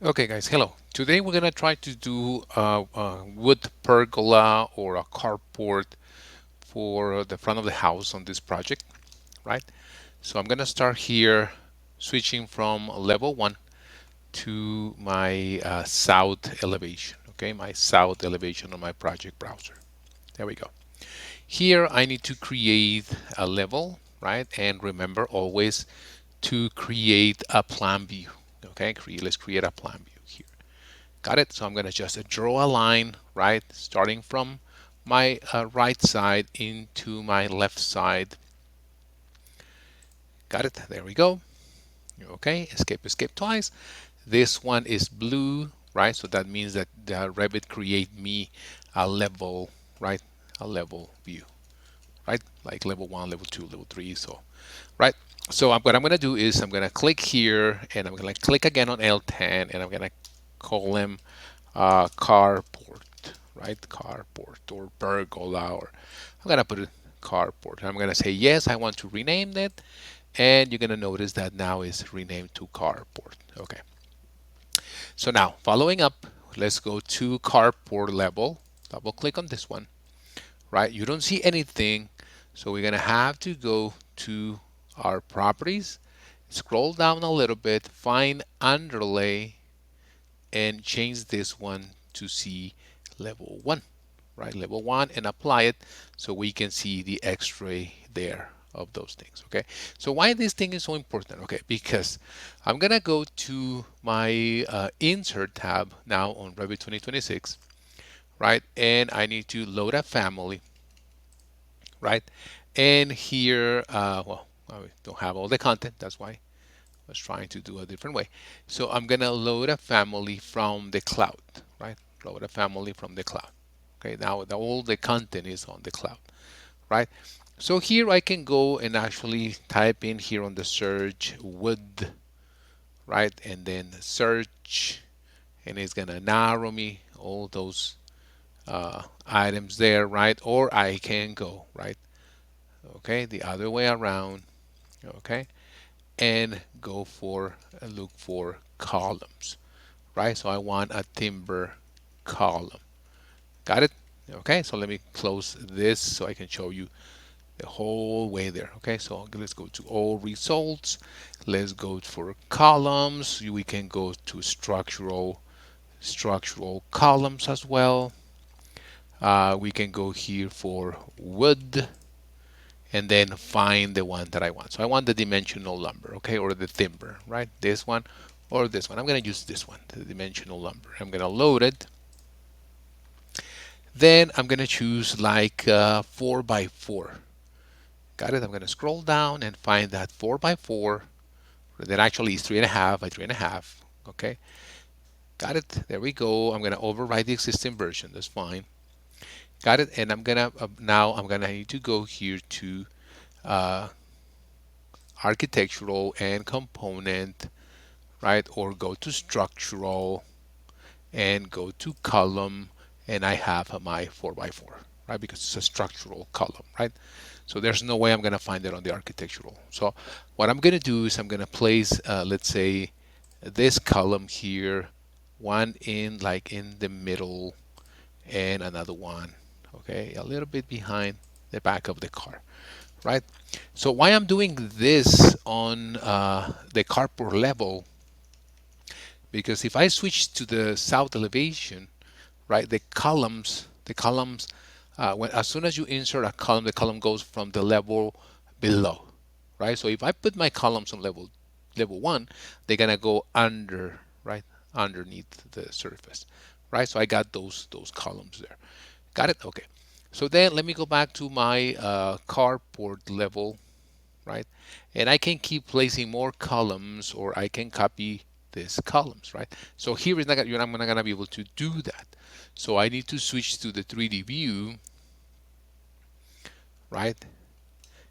Okay guys, hello. Today we're gonna try to do a wood pergola or a carport for the front of the house on this project, right? So I'm gonna start here switching from level 1 to my south elevation, okay? My south elevation on my project browser. There we go. Here I need to create a level, right? And remember always to create a plan view, okay? Let's create a plan view here. Got it? So I'm going to just draw a line, right? Starting from my right side into my left side. Got it? There we go. Okay, escape, escape twice. This one is blue, right? So that means that the Revit create me a level, right? A level view, right? Like level 1, level 2, level 3. So, right? So what I'm going to do is I'm going to click here and I'm going to click again on L10 and I'm going to call them carport, right? Carport or pergola, or I'm gonna put it carport. I'm gonna say yes, I want to rename it, and you're gonna notice that now is renamed to carport. Okay. So now, following up, let's go to carport level. Double click on this one, right? You don't see anything, so we're gonna have to go to our properties, scroll down a little bit, find underlay, and change this one to see level 1, right? Level 1, and apply it so we can see the x-ray there of those things. Okay, so why this thing is so important? Okay, because I'm gonna go to my insert tab now on Revit 2026, right? And I need to load a family, right? And here, well, I don't have all the content, that's why I was trying to do a different way. So I'm gonna load a family from the cloud, right? Load a family from the cloud. Okay, now all the content is on the cloud, right? So here I can go and actually type in here on the search wood, right? And then search, and it's gonna narrow me all those items there, right? Or I can go, right? Okay, the other way around, okay? And go for look for columns, right? So I want a timber column. Got it? Okay, so let me close this so I can show you the whole way there. Okay, so let's go to all results. Let's go for columns. We can go to structural columns as well. We can go here for wood and then find the one that I want. So I want the dimensional lumber, okay, or the timber, right? This one or this one. I'm going to use this one, the dimensional lumber. I'm going to load it. Then I'm going to choose like 4 by 4. Got it? I'm going to scroll down and find that 4 by 4. That actually is 3.5 by 3.5. Okay, got it. There we go. I'm going to override the existing version. That's fine. Got it. And I'm going to now I'm going to need to go here to uh, architectural and component, right? Or go to structural and go to column, and I have my 4 by 4, right? Because it's a structural column, right? So there's no way I'm going to find it on the architectural. So what I'm going to do is I'm going to place, let's say, this column here, one in like in the middle, and another one, okay, a little bit behind the back of the car, right? So why I'm doing this on the carport level, because if I switch to the south elevation, right, the columns, as soon as you insert a column, the column goes from the level below, right? So if I put my columns on level 1, they're gonna go under, right, underneath the surface, right? So I got those columns there. Got it? Okay. So then let me go back to my carport level, right? And I can keep placing more columns, or I can copy these columns, right? So here is not, you're not gonna be able to do that. So I need to switch to the 3D view, right?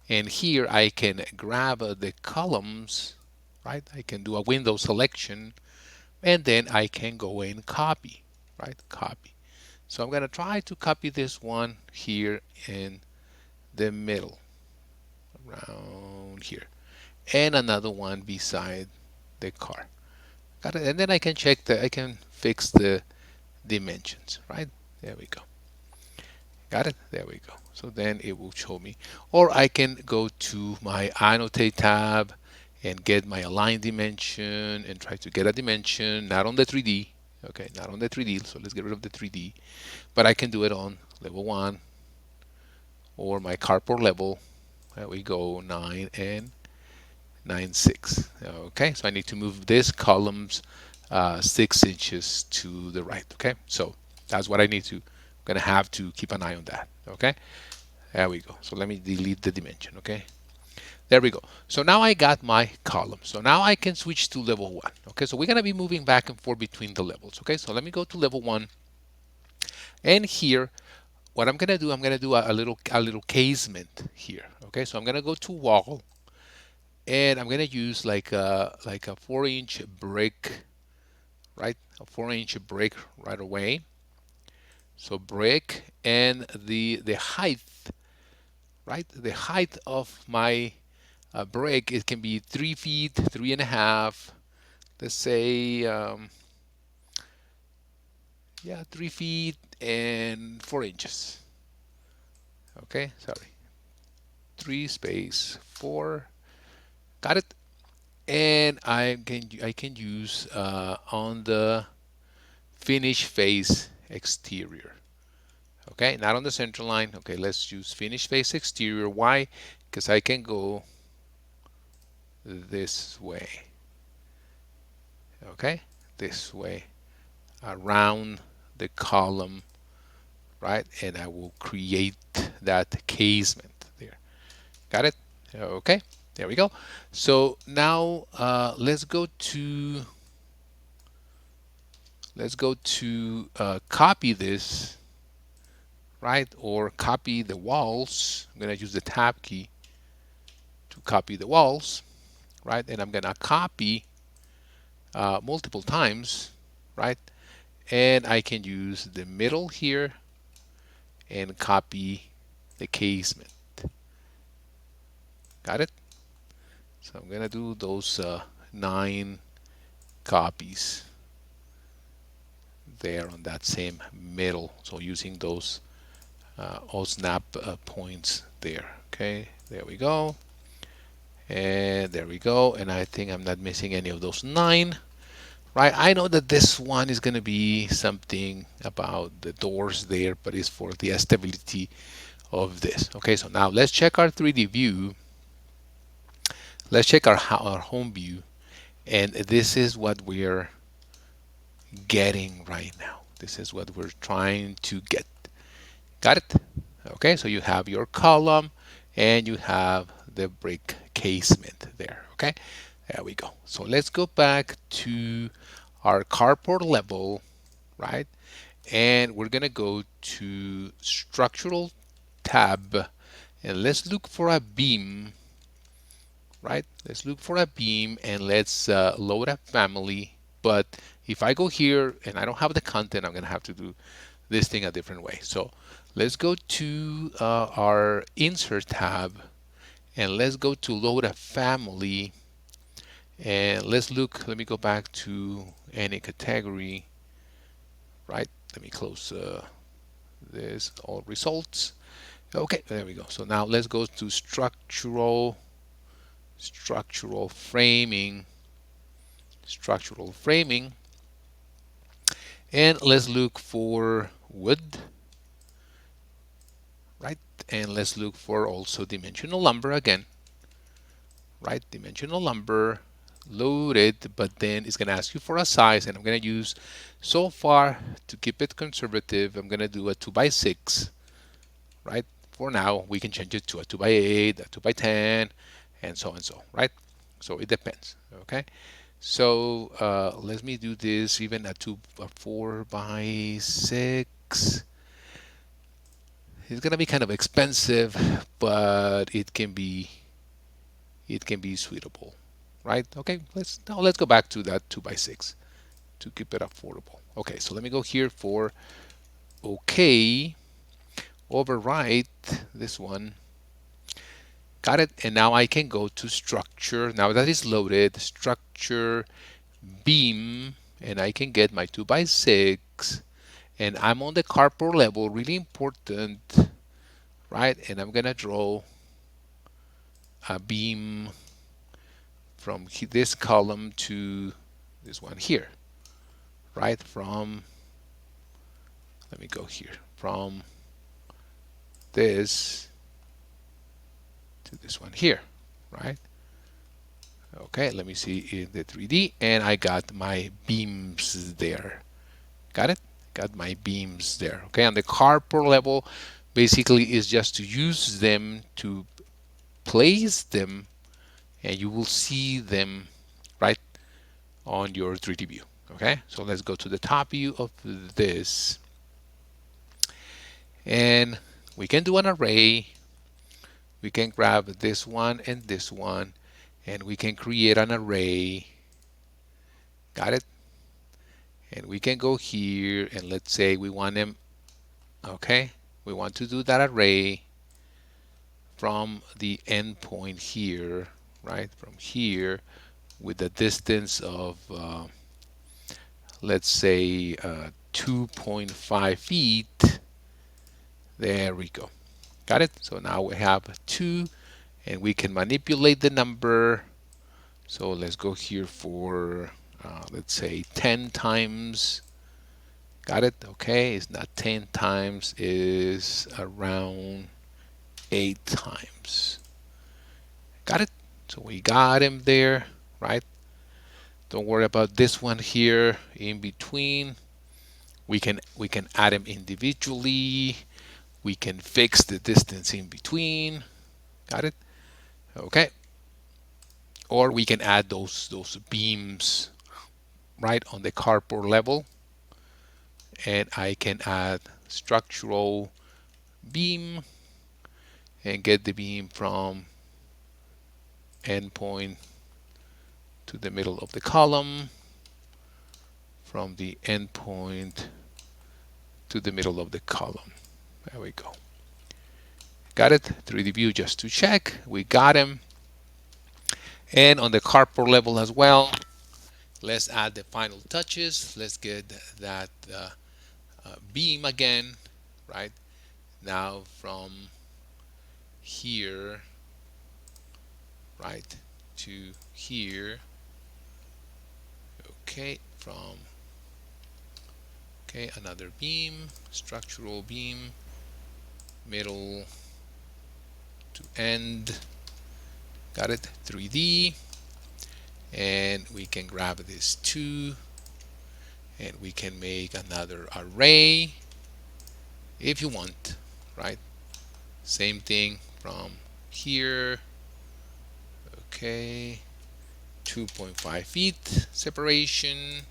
And here I can grab the columns, right? I can do a window selection, and then I can go and copy, right? Copy. So I'm gonna try to copy this one here in the middle, around here, and another one beside the car. Got it. And then I can check I can fix the dimensions, right? There we go. Got it? There we go. So then it will show me. Or I can go to my annotate tab and get my align dimension and try to get a dimension, not on the 3D. Okay, not on the 3D. So let's get rid of the 3D. But I can do it on level 1 or my carport level. There we go, 9 and 9, 6. Okay, so I need to move this columns 6 inches to the right. Okay, so that's what I need to. I'm gonna have to keep an eye on that. Okay, there we go. So let me delete the dimension. Okay, there we go. So now I got my column. So now I can switch to level 1. Okay, so we're gonna be moving back and forth between the levels. Okay, so let me go to level 1, and here what I'm gonna do a little casement here. Okay, so I'm gonna go to wall, and I'm gonna use like a 4-inch brick, right? A 4-inch brick right away. So brick, and the height, right? The height of my brick, it can be 3 feet, 3.5. Let's say yeah, 3 feet and 4 inches. Okay, sorry, 3 space 4. Got it. And I can use on the finish face exterior. Okay, not on the center line. Okay, let's use finish face exterior. Why? Because I can go this way. Okay, this way around the column, right? And I will create that casement there. Got it? Okay, there we go. So now let's go to copy this, right? Or copy the walls. I'm gonna use the tab key to copy the walls, right? And I'm gonna copy multiple times, right? And I can use the middle here and copy the casement. Got it? So I'm gonna do those 9 copies there on that same middle. So using those all snap points there. Okay, there we go. And there we go. And I think I'm not missing any of those 9. Right, I know that this one is going to be something about the doors there, but it's for the stability of this. Okay, so now let's check our 3D view. Let's check our home view, and this is what we're getting right now. This is what we're trying to get. Got it? Okay, so you have your column and you have the brick casement there. Okay, there we go. So let's go back to our carport level, right? And we're gonna go to structural tab, and let's look for a beam, right? Let's look for a beam, and let's load a family. But if I go here and I don't have the content, I'm gonna have to do this thing a different way. So let's go to our insert tab, and let's go to load a family, and let's look. Let me go back to any category, right? Let me close this, all results. Okay, there we go. So now let's go to structural framing, and let's look for wood, right? And let's look for also dimensional lumber again, right? Dimensional lumber, load it, but then it's gonna ask you for a size, and I'm gonna use, so far, to keep it conservative, I'm gonna do a 2x6, right? For now, we can change it to a 2x8, a 2x10, and so, right? So it depends, okay? So let me do this even a 4x6. It's gonna be kind of expensive, but it can be suitable, right? Okay, let's go back to that 2x6 to keep it affordable. Okay, so let me go here for OK, overwrite this one. Got it. And now I can go to structure. Now that is loaded, structure, beam, and I can get my 2 by 6, and I'm on the carport level, really important, right? And I'm gonna draw a beam from this column to this one here, right? From, let me go here, from this to this one here, right? Okay, let me see in the 3D, and I got my beams there. Got it? Got my beams there. Okay, on the carport level, basically is just to use them to place them, and you will see them right on your 3D view. Okay, so let's go to the top view of this, and we can do an array. We can grab this one and this one, and we can create an array. Got it? And we can go here, and let's say we want them, okay, we want to do that array from the endpoint here, right, from here, with the distance of let's say 2.5 feet. There we go. Got it? So now we have 2, and we can manipulate the number. So let's go here for let's say 10 times. Got it? Okay, it's not 10 times, is around 8 times. Got it? So we got him there, right? Don't worry about this one here in between. We can add them individually. We can fix the distance in between. Got it? Okay. Or we can add those beams right on the carport level, and I can add structural beam and get the beam from endpoint to the middle of the column, from the endpoint to the middle of the column. There we go. Got it? 3D view just to check. We got him. And on the carport level as well, let's add the final touches. Let's get that beam again, right? Now from here, right, to here. Okay, from, okay, another beam, structural beam, middle to end. Got it? 3D. And we can grab this 2, and we can make another array if you want, right? Same thing from here. Okay, 2.5 feet separation.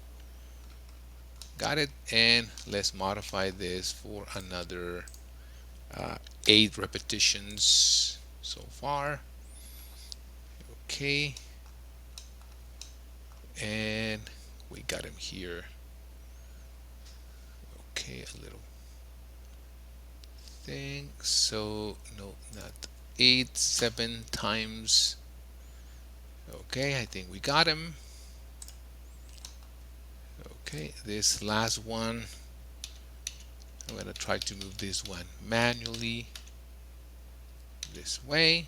Got it? And let's modify this for another 8 repetitions so far. Okay, and we got him here. Okay, a little thing. So no, not 8, 7 times. Okay, I think we got him. Okay, this last one, I'm gonna try to move this one manually this way.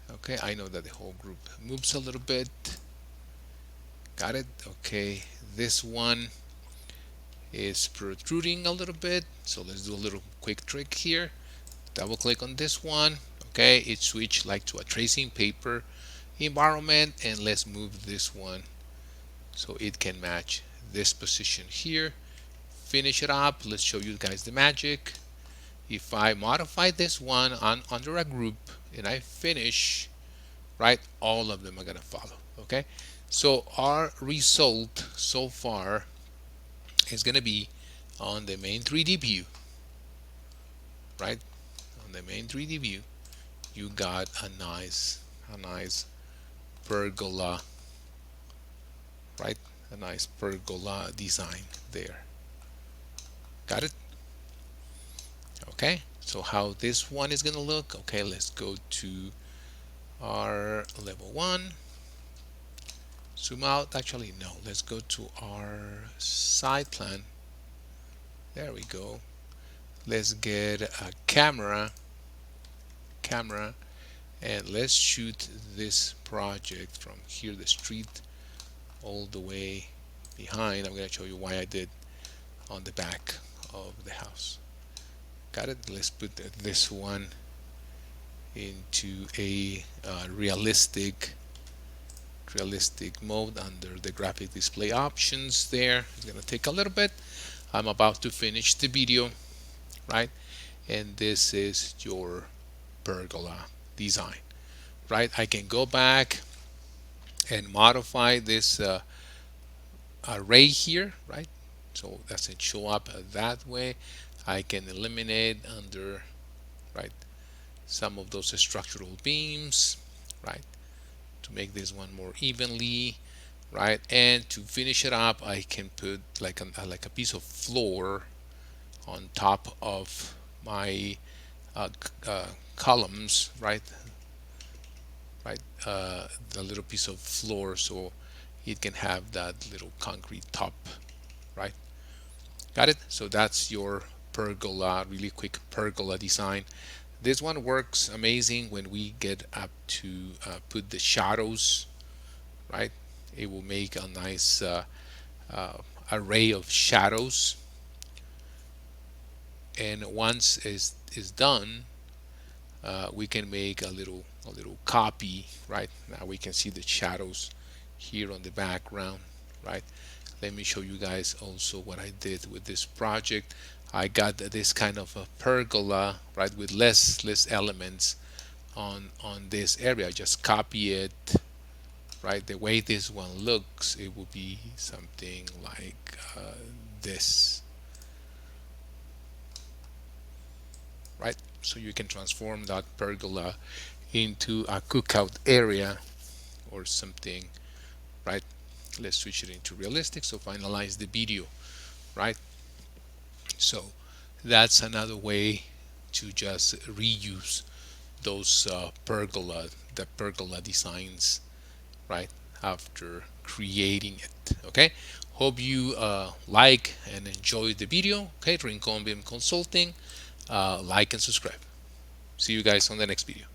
Okay, I know that the whole group moves a little bit. Got it? Okay, this one is protruding a little bit, so let's do a little quick trick here. Double click on this one. Okay, it switched like to a tracing paper environment, and let's move this one so it can match this position here. Finish it up. Let's show you guys the magic. If I modify this one under a group and I finish, right, all of them are gonna follow. Okay, so our result so far is gonna be on the main 3D view, right? On the main 3D view, you got a nice pergola, right? A nice pergola design there. Got it? Okay, so how this one is gonna look. Okay, let's go to our level 1. zoom out. Actually, no, let's go to our side plan. There we go. Let's get a camera, and let's shoot this project from here, the street, all the way behind. I'm going to show you why I did on the back of the house. Got it? Let's put this one into a realistic mode under the graphic display options. There, it's going to take a little bit. I'm about to finish the video, right? And this is your pergola design, right? I can go back and modify this array here, right? So doesn't show up that way. I can eliminate under, right, some of those structural beams, right, to make this one more evenly, right? And to finish it up, I can put like a piece of floor on top of my columns, right? The little piece of floor, so it can have that little concrete top, right? Got it? So that's your pergola, really quick pergola design. This one works amazing when we get up to put the shadows, right? It will make a nice array of shadows. And once is done, we can make a little copy, right? Now we can see the shadows here on the background, right? Let me show you guys also what I did with this project. I got this kind of a pergola, right, with less elements on this area. I just copy it, right? The way this one looks, it will be something like this, right? So you can transform that pergola into a cookout area or something, right? Let's switch it into realistic, so finalize the video, right? So that's another way to just reuse those the pergola designs, right, after creating it. Okay, hope you like and enjoy the video. Okay, Rincon BIM Consulting, like and subscribe. See you guys on the next video.